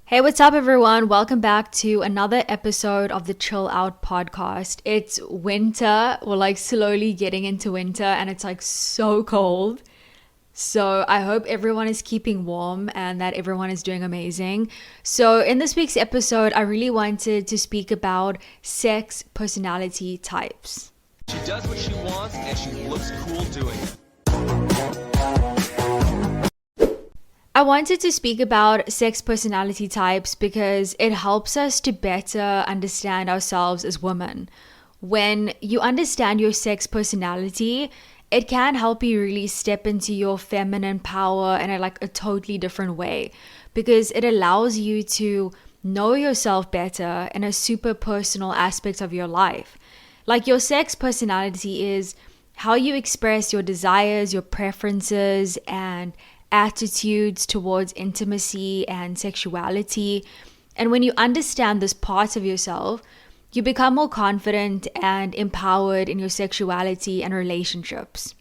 Hey, what's up, everyone? Welcome back to another episode of the Chill Out podcast. It's winter. We're like slowly getting into winter and it's like so cold. So I hope everyone is keeping warm and that everyone is doing amazing. So in this week's episode, I really wanted to speak about sex personality types. She does what she wants and she looks cool doing it. I wanted to speak about sex personality types because it helps us to better understand ourselves as women. When you understand your sex personality, it can help you really step into your feminine power in a totally different way because it allows you to know yourself better in a super personal aspect of your life. Like your sex personality is how you express your desires, your preferences, and attitudes towards intimacy and sexuality. And when you understand this part of yourself, you become more confident and empowered in your sexuality and relationships.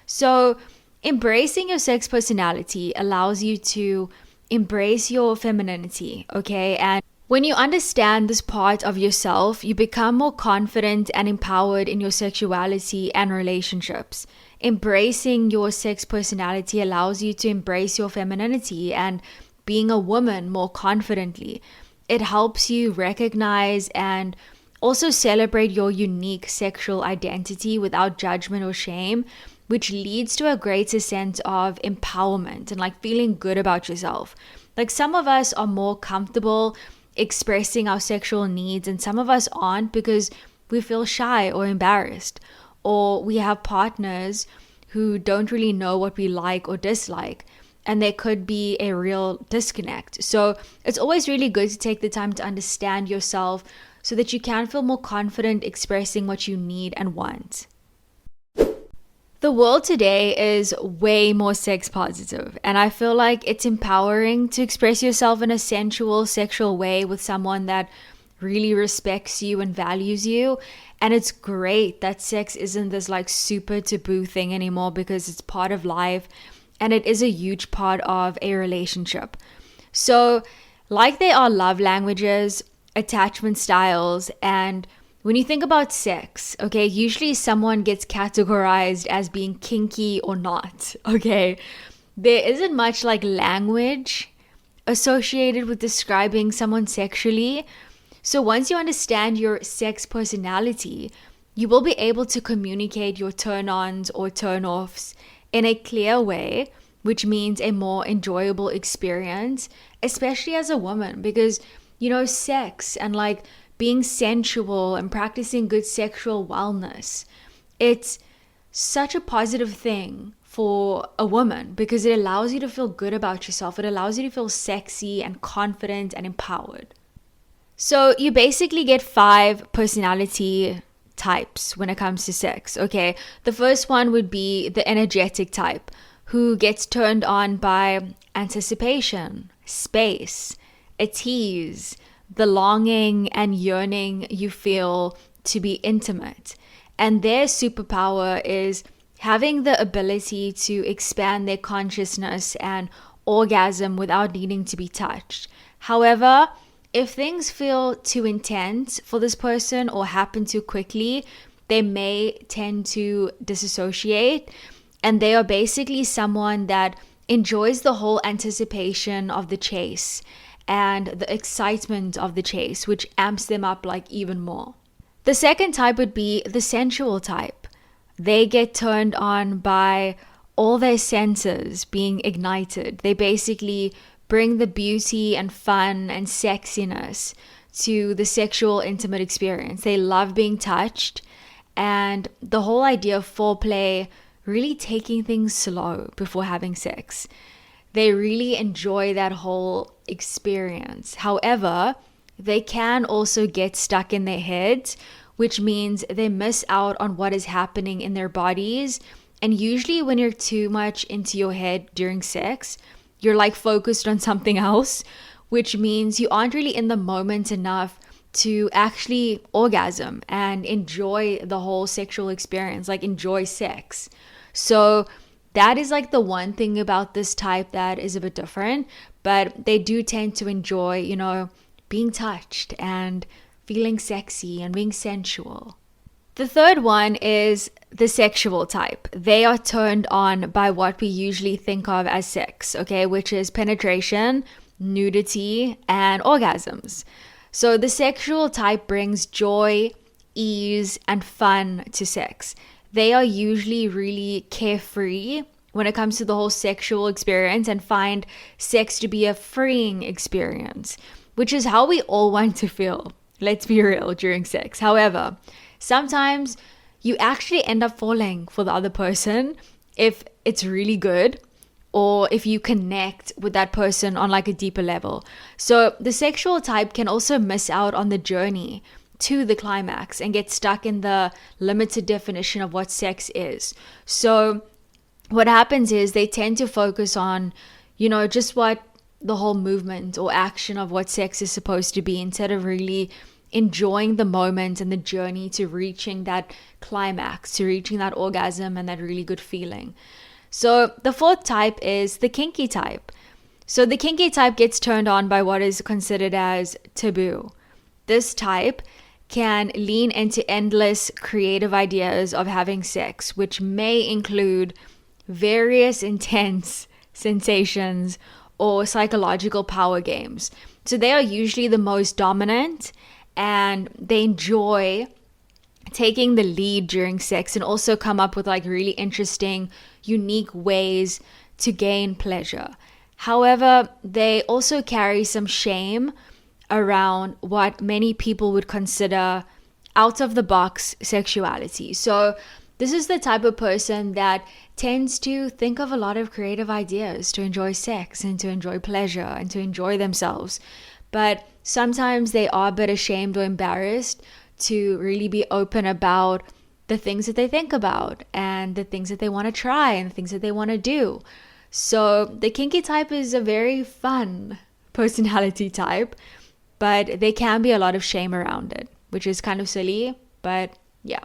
So, embracing your sex personality allows you to embrace your femininity, okay? And when you understand this part of yourself, you become more confident and empowered in your sexuality and relationships. Embracing your sex personality allows you to embrace your femininity and being a woman more confidently. It helps you recognize and also celebrate your unique sexual identity without judgment or shame, which leads to a greater sense of empowerment and feeling good about yourself. Some of us are more comfortable expressing our sexual needs and some of us aren't because we feel shy or embarrassed, or we have partners who don't really know what we like or dislike, and there could be a real disconnect. So it's always really good to take the time to understand yourself so that you can feel more confident expressing what you need and want. The world today is way more sex positive, and I feel like it's empowering to express yourself in a sensual, sexual way with someone that really respects you and values you. And it's great that sex isn't this super taboo thing anymore because it's part of life and it is a huge part of a relationship. So, there are love languages, attachment styles, and when you think about sex, okay, usually someone gets categorized as being kinky or not, okay? There isn't much language associated with describing someone sexually. So once you understand your sex personality, you will be able to communicate your turn-ons or turn-offs in a clear way, which means a more enjoyable experience, especially as a woman, because, sex and being sensual and practicing good sexual wellness, it's such a positive thing for a woman because it allows you to feel good about yourself. It allows you to feel sexy and confident and empowered. So you basically get 5 personality types when it comes to sex, okay? The first one would be the energetic type, who gets turned on by anticipation, space, a tease, the longing and yearning you feel to be intimate. And their superpower is having the ability to expand their consciousness and orgasm without needing to be touched. However, if things feel too intense for this person or happen too quickly, they may tend to disassociate. And they are basically someone that enjoys the whole anticipation of the chase and the excitement of the chase, which amps them up even more. The second type would be the sensual type. They get turned on by all their senses being ignited. They basically bring the beauty and fun and sexiness to the sexual intimate experience. They love being touched, and the whole idea of foreplay, really taking things slow before having sex. They really enjoy that whole experience. However, they can also get stuck in their heads, which means they miss out on what is happening in their bodies. And usually when you're too much into your head during sex, you're focused on something else, which means you aren't really in the moment enough to actually orgasm and enjoy the whole sexual experience, enjoy sex. So that is the one thing about this type that is a bit different. but they do tend to enjoy, being touched and feeling sexy and being sensual. The third one is the sexual type. They are turned on by what we usually think of as sex, okay, which is penetration, nudity, and orgasms. So the sexual type brings joy, ease, and fun to sex. They are usually really carefree when it comes to the whole sexual experience and find sex to be a freeing experience, which is how we all want to feel. Let's be real during sex. However, sometimes you actually end up falling for the other person if it's really good or if you connect with that person on like a deeper level. So the sexual type can also miss out on the journey to the climax and get stuck in the limited definition of what sex is. So what happens is they tend to focus on, just what the whole movement or action of what sex is supposed to be, instead of really enjoying the moment and the journey to reaching that climax, to reaching that orgasm and that really good feeling. So the fourth type is the kinky type. So the kinky type gets turned on by what is considered as taboo. This type can lean into endless creative ideas of having sex, which may include various intense sensations or psychological power games. So they are usually the most dominant and they enjoy taking the lead during sex and also come up with like really interesting, unique ways to gain pleasure. However, they also carry some shame around what many people would consider out of the box sexuality. So this is the type of person that tends to think of a lot of creative ideas to enjoy sex and to enjoy pleasure and to enjoy themselves. But sometimes they are a bit ashamed or embarrassed to really be open about the things that they think about and the things that they want to try and the things that they want to do. So the kinky type is a very fun personality type, but there can be a lot of shame around it, which is kind of silly, but yeah.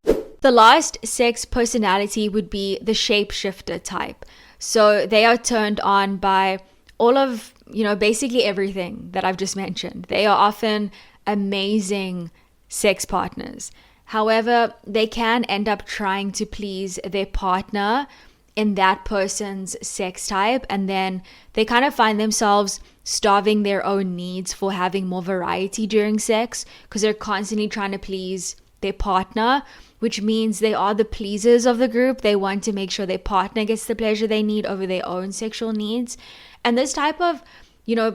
The last sex personality would be the shapeshifter type. So they are turned on by all of, basically everything that I've just mentioned. They are often amazing sex partners. However, they can end up trying to please their partner in that person's sex type, and then they kind of find themselves starving their own needs for having more variety during sex because they're constantly trying to please their partner, which means they are the pleasers of the group. They want to make sure their partner gets the pleasure they need over their own sexual needs. And this type of,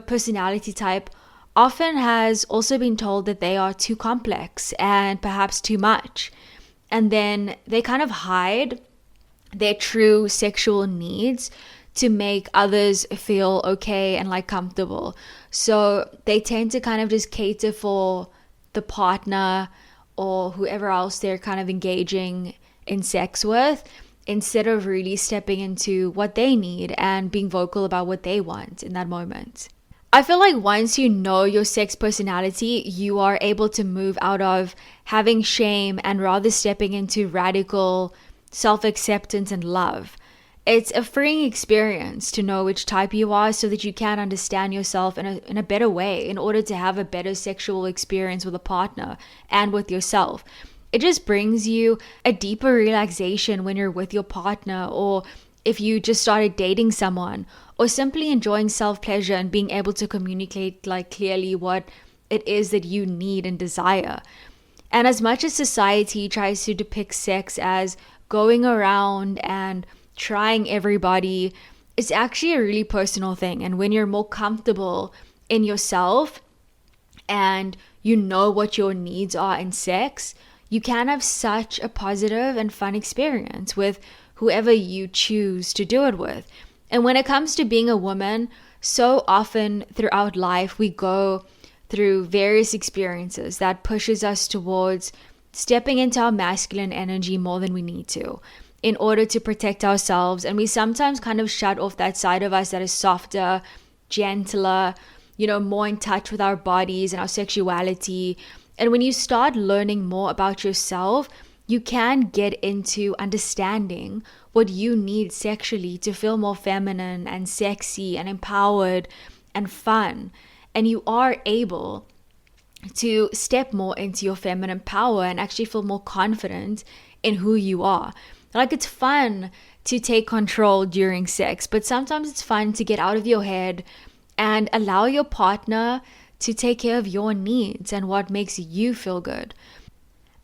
personality type often has also been told that they are too complex and perhaps too much. And then they kind of hide their true sexual needs to make others feel okay and like comfortable. So they tend to kind of just cater for the partner or whoever else they're kind of engaging in sex with, instead of really stepping into what they need and being vocal about what they want in that moment. I feel like once you know your sex personality, you are able to move out of having shame and rather stepping into radical self-acceptance and love. It's a freeing experience to know which type you are so that you can understand yourself in a better way in order to have a better sexual experience with a partner and with yourself. It just brings you a deeper relaxation when you're with your partner, or if you just started dating someone, or simply enjoying self-pleasure and being able to communicate like clearly what it is that you need and desire. And as much as society tries to depict sex as going around and trying everybody, it's actually a really personal thing. And when you're more comfortable in yourself and you know what your needs are in sex, you can have such a positive and fun experience with whoever you choose to do it with. And when it comes to being a woman, so often throughout life we go through various experiences that pushes us towards stepping into our masculine energy more than we need to in order to protect ourselves. And we sometimes kind of shut off that side of us that is softer, gentler, more in touch with our bodies and our sexuality. And when you start learning more about yourself, you can get into understanding what you need sexually to feel more feminine and sexy and empowered and fun. And you are able to step more into your feminine power and actually feel more confident in who you are. Like, it's fun to take control during sex, but sometimes it's fun to get out of your head and allow your partner to take care of your needs and what makes you feel good.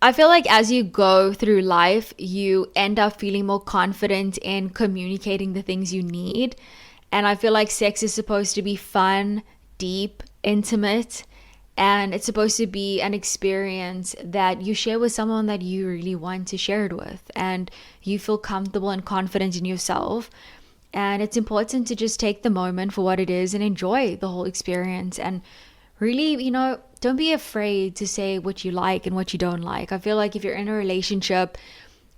I feel like as you go through life, you end up feeling more confident in communicating the things you need. And I feel like sex is supposed to be fun, deep, intimate, and it's supposed to be an experience that you share with someone that you really want to share it with, and you feel comfortable and confident in yourself. And it's important to just take the moment for what it is and enjoy the whole experience. And really, don't be afraid to say what you like and what you don't like. I feel like if you're in a relationship,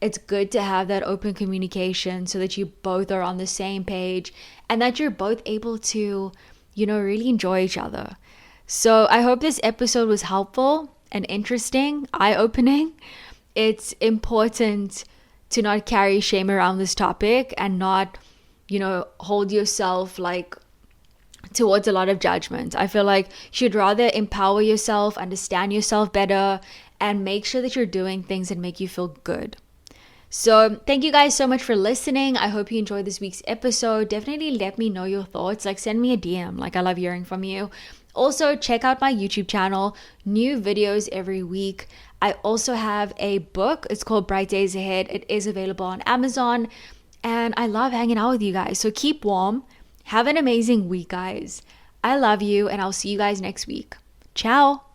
it's good to have that open communication so that you both are on the same page and that you're both able to, really enjoy each other. So I hope this episode was helpful and interesting, eye-opening. It's important to not carry shame around this topic and not, hold yourself like towards a lot of judgment. I feel like you should rather empower yourself, understand yourself better, and make sure that you're doing things that make you feel good. So thank you guys so much for listening. I hope you enjoyed this week's episode. Definitely let me know your thoughts. Like, send me a DM. Like, I love hearing from you. Also, check out my YouTube channel. New videos every week. I also have a book. It's called Bright Days Ahead. It is available on Amazon. And I love hanging out with you guys. So keep warm. Have an amazing week, guys. I love you, and I'll see you guys next week. Ciao.